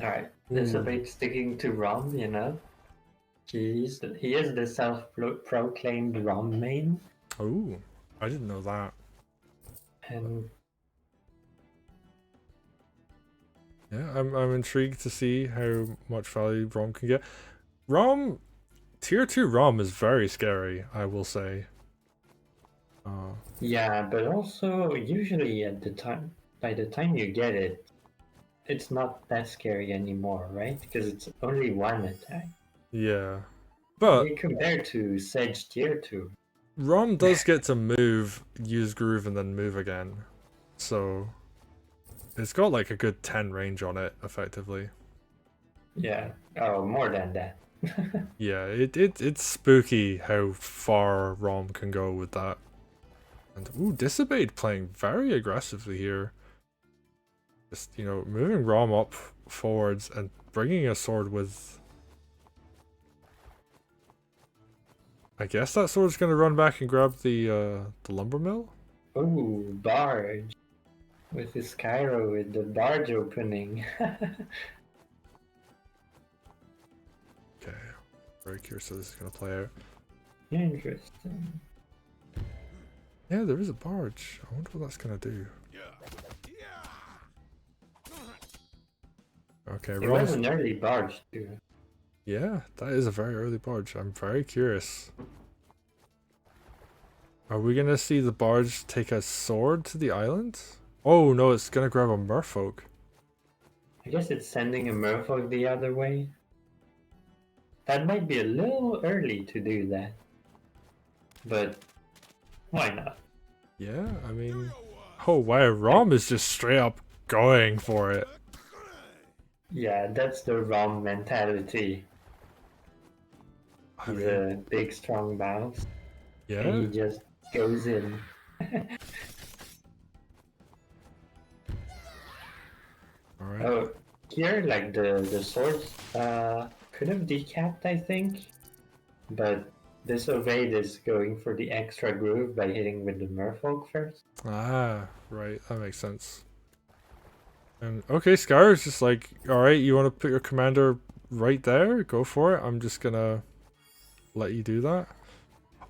Alright, Ooh. Disobeyed sticking to Rhomb, you know? He is the self-proclaimed Rhomb main, Ooh. I didn't know that. and Yeah, I'm intrigued to see how much value Rhomb can get. Rhomb, tier 2 Rhomb is very scary, I will say. yeah, but also usually by the time you get it, it's not that scary anymore, right? Because it's only one attack. Yeah. I But mean, compared to Sedge tier 2. Rhomb does get to move, use groove, and then move again. So it's got like a good 10 range on it, effectively. Yeah, oh, more than that. Yeah, it's spooky how far Rhomb can go with that. And ooh, Disobeyed playing very aggressively here. Just, you know, moving Rhomb up forwards and bringing a sword with... I guess that sword's gonna run back and grab the lumber mill? Ooh, barge. With the Skyro with the barge opening. Okay, very curious how this is gonna play out. Interesting. Yeah, there is a barge. I wonder what that's gonna do. Okay, It was Rhomb's... an early barge too. Yeah, that is a very early barge. I'm very curious. Are we gonna see the barge take a sword to the island? Oh no, it's gonna grab a merfolk. I guess it's sending a merfolk the other way. That might be a little early to do that. But why not? Yeah, I mean... Oh wow, Rhomb is just straight up going for it. Yeah, that's the Rhomb mentality. I He's mean, a big strong mouse and yeah? he just goes in. Alright. Oh, here like the swords could have decapped, I think, but Disobeyed is going for the extra groove by hitting with the merfolk first. Ah, right, that makes sense. And okay, Skyro's just like, alright, you wanna put your commander right there? Go for it. I'm just gonna let you do that.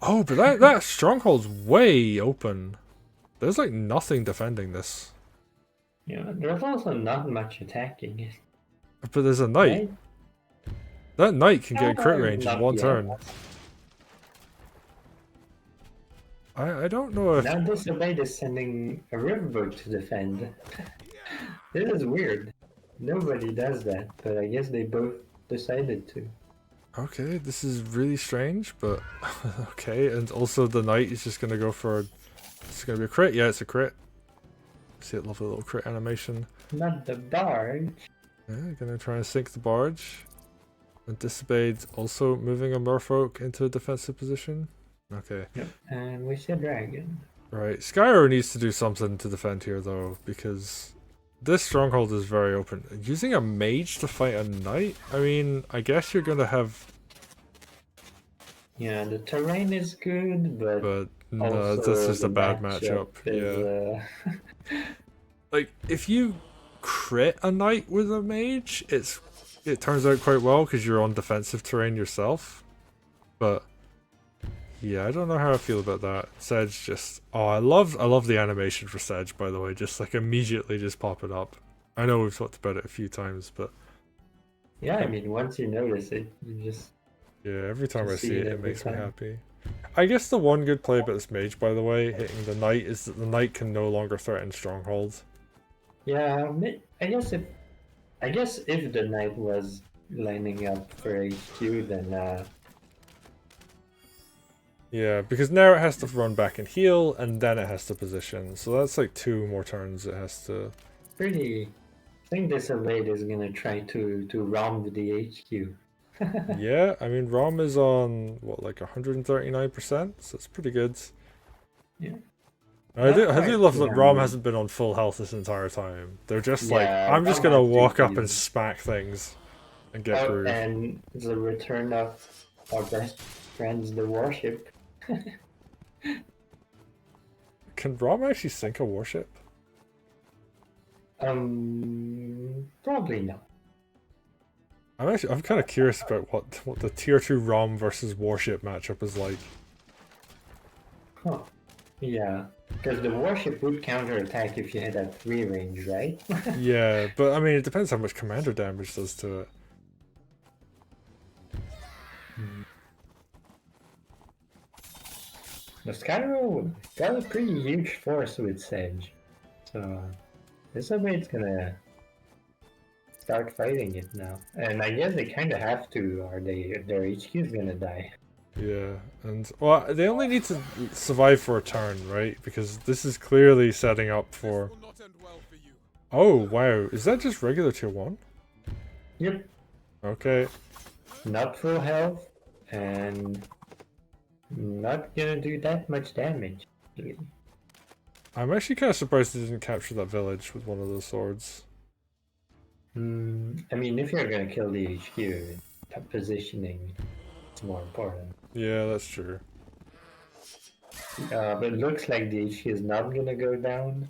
Oh, but that stronghold's way open. There's like nothing defending this. Yeah, there's also not much attacking it, But there's a knight. right? That knight can get in crit range in Not one yet. turn. I don't know if... Now Disobeyed is sending a riverboat to defend. This is weird. Nobody does that, but I guess they both decided to. Okay, this is really strange, but okay. And also the knight is just gonna go for... It's gonna be a crit? Yeah, it's a crit. See that lovely little crit animation. Not the barge. Yeah, gonna try and sink the barge. And Disobeyed also moving a merfolk into a defensive position. Okay. Yep. And we see a dragon. Right, Skyro needs to do something to defend here though, because this stronghold is very open. Using a mage to fight a knight? I mean, I guess you're gonna have... Yeah, the terrain is good, but no, that's also just a the bad matchup matchup. is Yeah. Like, if you crit a knight with a mage, it turns out quite well because you're on defensive terrain yourself. But yeah, I don't know how I feel about that. Sedge just... Oh, I love the animation for Sedge, by the way. Just like immediately just pop it up. I know we've talked about it a few times, but yeah, I mean once you notice it, you yeah, every time I just see see it, it it every makes me time. happy. I guess the one good play about this mage, by the way, hitting the knight, is that the knight can no longer threaten strongholds. Yeah, I guess if the knight was lining up for HQ, then Yeah, because now it has to run back and heal, and then it has to position. So that's like 2 more turns it has to... pretty. I think Disobeyed is gonna try to round the HQ. Yeah, I mean, Rhomb is on, what, like 139%? So it's pretty good. Yeah, I not do quite love that Rhomb 200. hasn't been on full health this entire time. They're just like, Yeah, I'm just Rom gonna has to walk up and heal. smack things and get Oh, groove. and the return of our best friends, the warship. Can Rhomb actually sink a warship? Probably not. I'm kind of curious about what the tier 2 Rhomb versus Warship matchup is like. Huh. Yeah. Because the warship would counterattack if you hit at 3 range, right? Yeah, but I mean, it depends how much commander damage does to it. The Skyro got a pretty huge force with Sedge. So Disobeyed's gonna start fighting it now. And I guess they kinda have to, or their HQ's gonna die. Yeah, and well, they only need to survive for a turn, right? Because this is clearly setting up for. Oh wow, is that just regular tier 1? Yep. Okay. Not full health, and not gonna do that much damage. I'm actually kind of surprised they didn't capture that village with one of those swords. I mean, if you're gonna kill the HQ, positioning is more important. Yeah, that's true. But it looks like the HQ is not gonna go down.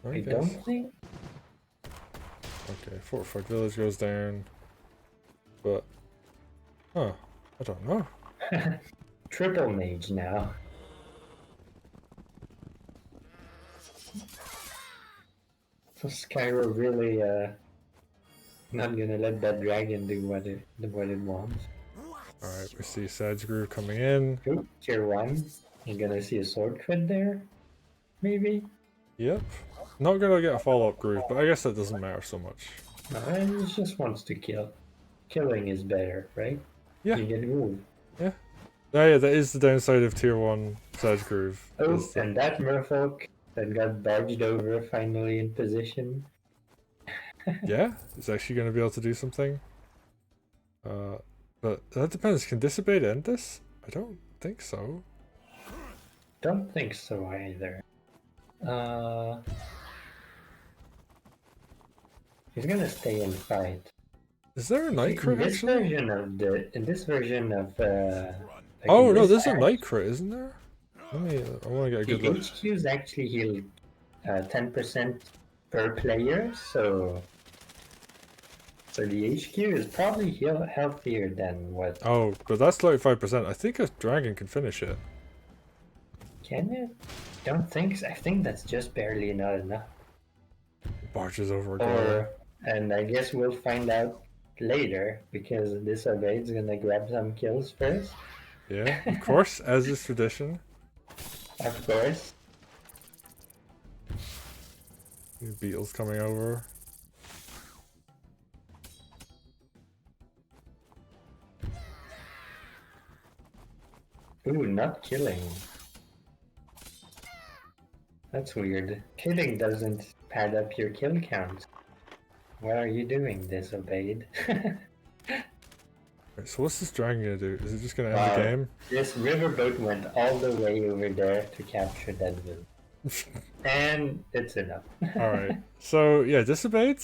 I don't think. Okay, fortified village goes down. But, huh, I don't know. Triple mage now. So Skyro really not gonna let that dragon do what it wants. Alright, we see Sedge Groove coming in. Ooh, tier 1. You're gonna see a sword crit there? Maybe? Yep. Not gonna get a follow-up groove, but I guess that doesn't matter so much. No, he just wants to kill. Killing is better, right? Yeah. You get moved. Yeah. Oh, yeah, that is the downside of tier 1 Sedge Groove. Oh, and that merfolk that got barged over finally in position. Yeah, it's actually going to be able to do something. But that depends. Can Disobeyed end this? I don't think so. Don't think so either. He's gonna stay and fight. Is there a night crit actually? In this version of like oh no, there's a night crit, isn't there? I want to get a good look. HQs actually heal 10% per player, so the HQ is probably healthier than what. Oh, but that's 35%. I think a dragon can finish it. Can it? Don't think so. I think that's just barely not enough. Barges over again. And I guess we'll find out later because Disobeyed's gonna grab some kills first. Yeah, of course, as is tradition. Of course. New beetles coming over. Ooh, not killing. That's weird. Killing doesn't pad up your kill count. What are you doing, Disobeyed? So what's this dragon gonna do? Is it just gonna end the game? This riverboat went all the way over there to capture that village. And it's enough. Alright. So yeah, Disobeyed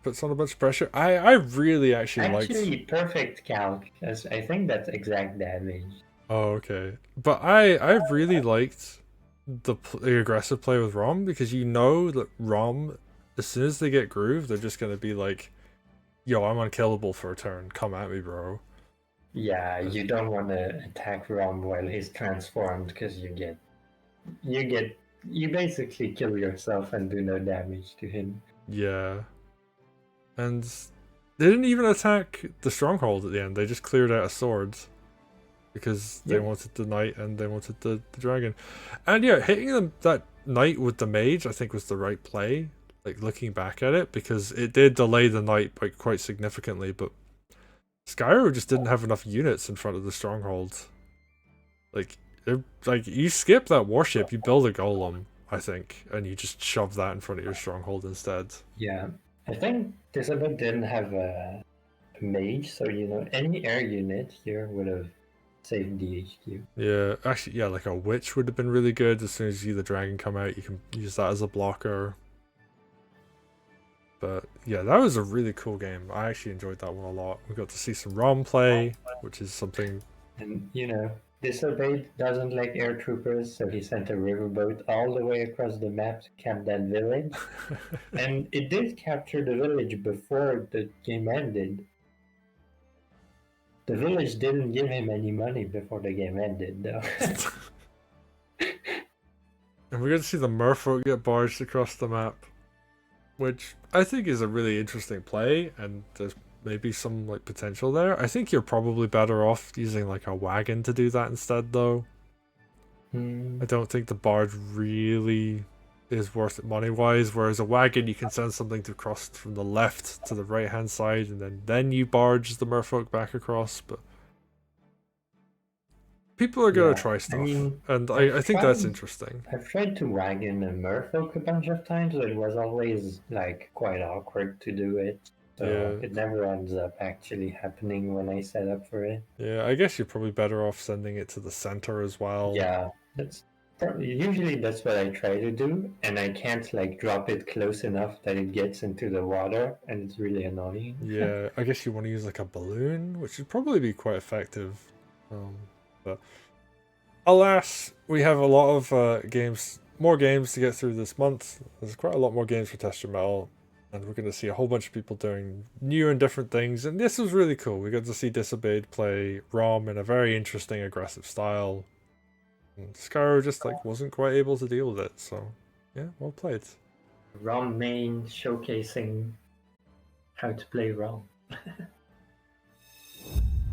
puts on a bunch of pressure. I really actually liked... Actually, perfect calc. I think that's exact damage. Oh, okay. But I really liked the aggressive play with Rhomb, because you know that Rhomb, as soon as they get groove, they're just gonna be like, yo, I'm unkillable for a turn. Come at me, bro. Yeah, you don't want to attack Rhomb while he's transformed, because you basically kill yourself and do no damage to him. Yeah. And they didn't even attack the stronghold at the end. They just cleared out of swords. Because they wanted the knight and they wanted the dragon. And yeah, hitting them that knight with the mage, I think, was the right play. Like, looking back at it, because it did delay the knight by quite significantly, but Skyro just didn't have enough units in front of the stronghold. Like you skip that warship, you build a golem, I think, and you just shove that in front of your stronghold instead. Yeah, I think Disobeyed didn't have a mage, so any air unit here would have saved the HQ. Yeah, actually, yeah, like a witch would have been really good. As soon as you see the dragon come out, you can use that as a blocker. But yeah, that was a really cool game. I actually enjoyed that one a lot. We got to see some Rhomb play, which is something. And Disobeyed doesn't like air troopers, so he sent a riverboat all the way across the map to camp that village. And it did capture the village before the game ended. The village didn't give him any money before the game ended, though. And we're going to see the merfolk get barged across the map, which I think is a really interesting play, and there's maybe some like potential there. I think you're probably better off using like a wagon to do that instead, though. I don't think the barge really is worth it money-wise, whereas a wagon you can send something to cross from the left to the right-hand side, and then you barge the merfolk back across, but people are going to try stuff, and I think that's interesting. I've tried to wagon a merfolk a bunch of times, but it was always like quite awkward to do it. So it never ends up actually happening when I set up for it. Yeah, I guess you're probably better off sending it to the center as well. Yeah, usually that's what I try to do, and I can't like drop it close enough that it gets into the water, and it's really annoying. Yeah, I guess you want to use like a balloon, which would probably be quite effective. But alas, we have a lot of more games to get through this month. There's quite a lot more games for Test Your Metal, and we're going to see a whole bunch of people doing new and different things, and this was really cool. We got to see Disobeyed play Rhomb in a very interesting, aggressive style. And Skyro just like wasn't quite able to deal with it, so yeah, well played. Rhomb main showcasing how to play Rhomb.